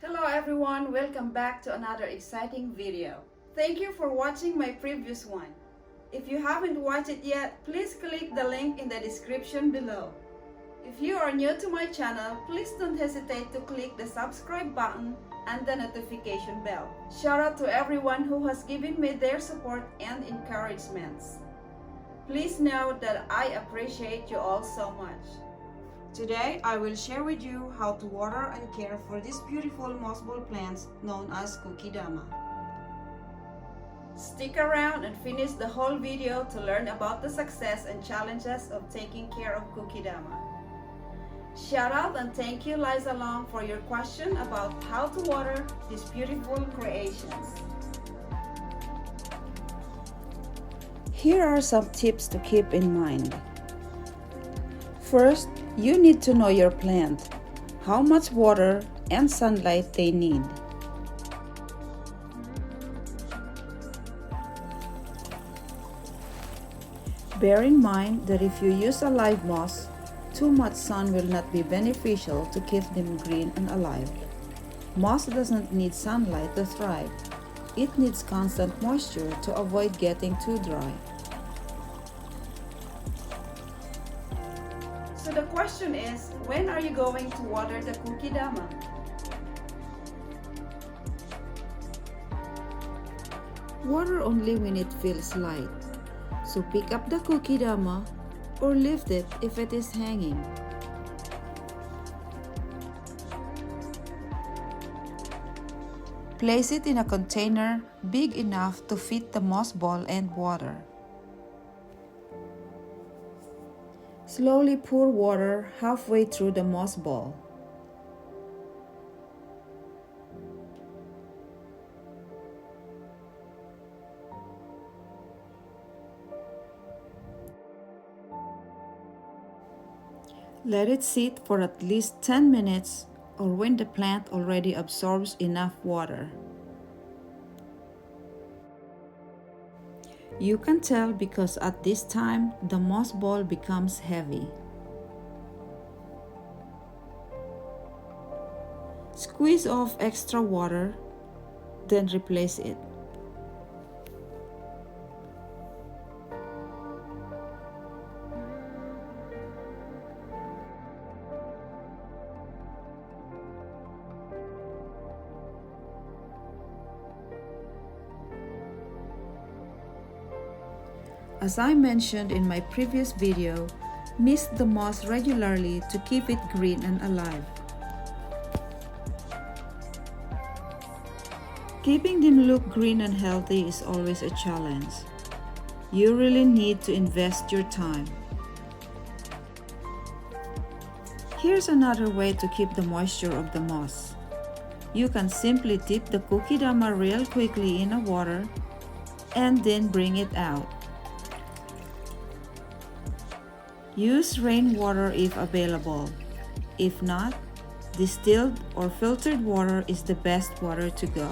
Hello everyone, welcome back to another exciting video. Thank you for watching my previous one. If you haven't watched it yet, please click the link in the description below. If you are new to my channel, please don't hesitate to click the subscribe button and the notification bell. Shout out to everyone who has given me their support and encouragements. Please know that I appreciate you all so much. Today, I will share with you how to water and care for these beautiful moss ball plants known as Kokedama. Stick around and finish the whole video to learn about the success and challenges of taking care of Kokedama. Shout out and thank you Liza Long for your question about how to water these beautiful creations. Here are some tips to keep in mind. First, you need to know your plant, how much water and sunlight they need. Bear in mind that if you use a live moss, too much sun will not be beneficial to keep them green and alive. Moss doesn't need sunlight to thrive. It needs constant moisture to avoid getting too dry. So the question is, when are you going to water the Kokedama? Water only when it feels light. So pick up the Kokedama or lift it if it is hanging. Place it in a container big enough to fit the moss ball and water. Slowly pour water halfway through the moss ball. Let it sit for at least 10 minutes or when the plant already absorbs enough water. You can tell because at this time the moss ball becomes heavy. Squeeze off extra water, then replace it. As I mentioned in my previous video, mist the moss regularly to keep it green and alive. Keeping them look green and healthy is always a challenge. You really need to invest your time. Here's another way to keep the moisture of the moss. You can simply dip the Kokedama real quickly in the water and then bring it out. Use rainwater if available. If not, distilled or filtered water is the best water to go.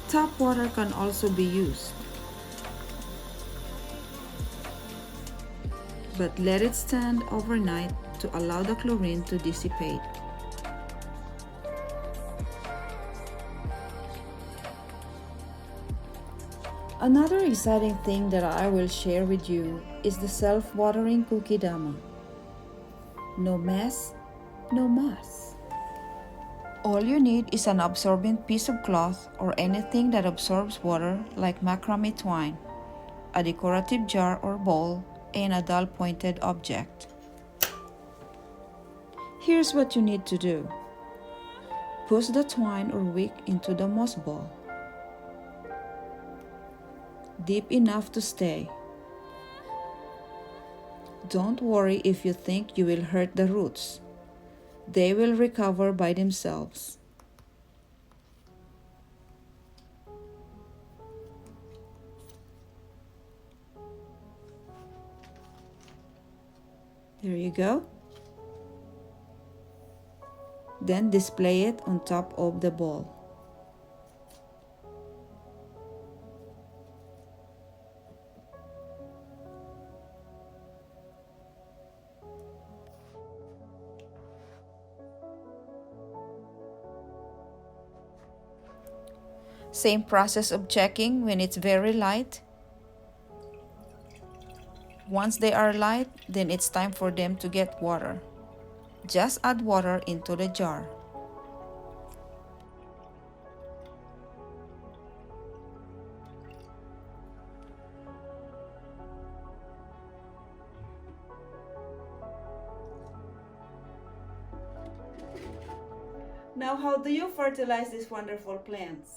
Tap water can also be used, but let it stand overnight to allow the chlorine to dissipate. Another exciting thing that I will share with you is the self-watering Kokedama. No mess, no muss. All you need is an absorbent piece of cloth or anything that absorbs water like macrame twine, a decorative jar or bowl, and a dull-pointed object. Here's what you need to do. Push the twine or wick into the moss ball. Deep enough to stay. Don't worry if you think you will hurt the roots. They will recover by themselves. There you go. Then display it on top of the bowl. Same process of checking when it's very light. Once they are light, then it's time for them to get water. Just add water into the jar. Now, how do you fertilize these wonderful plants?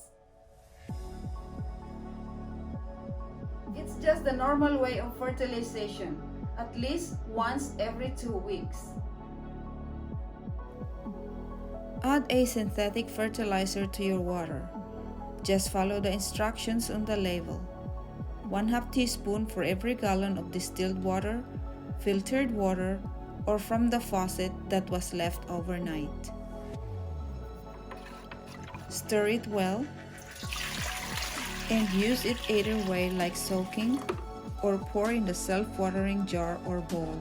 It's just the normal way of fertilization, at least once every 2 weeks. Add a synthetic fertilizer to your water. Just follow the instructions on the label. 1/2 teaspoon for every gallon of distilled water, filtered water, or from the faucet that was left overnight. Stir it well and use it either way, like soaking or pour in the self-watering jar or bowl.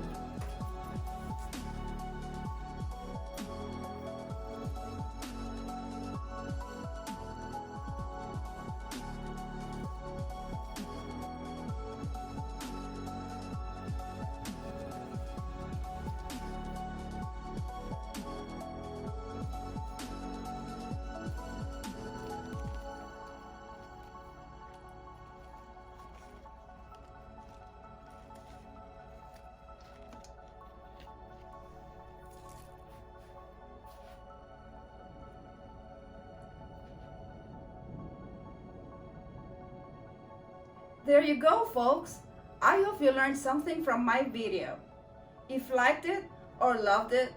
There you go, folks. I hope you learned something from my video. If you liked it or loved it,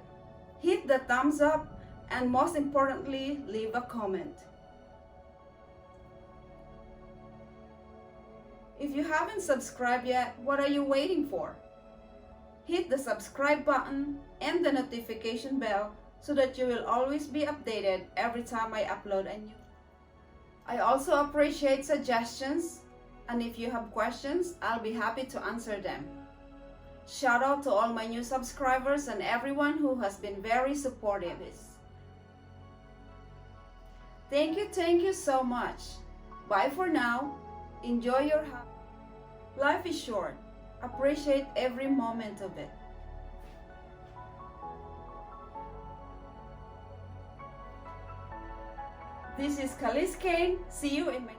hit the thumbs up and most importantly, leave a comment. If you haven't subscribed yet, what are you waiting for? Hit the subscribe button and the notification bell so that you will always be updated every time I upload a new. I also appreciate suggestions, and if you have questions, I'll be happy to answer them. Shout out to all my new subscribers and everyone who has been very supportive. Thank you so much. Bye for now. Enjoy your house. Life is short. Appreciate every moment of it. This is Kalis Kane. See you in my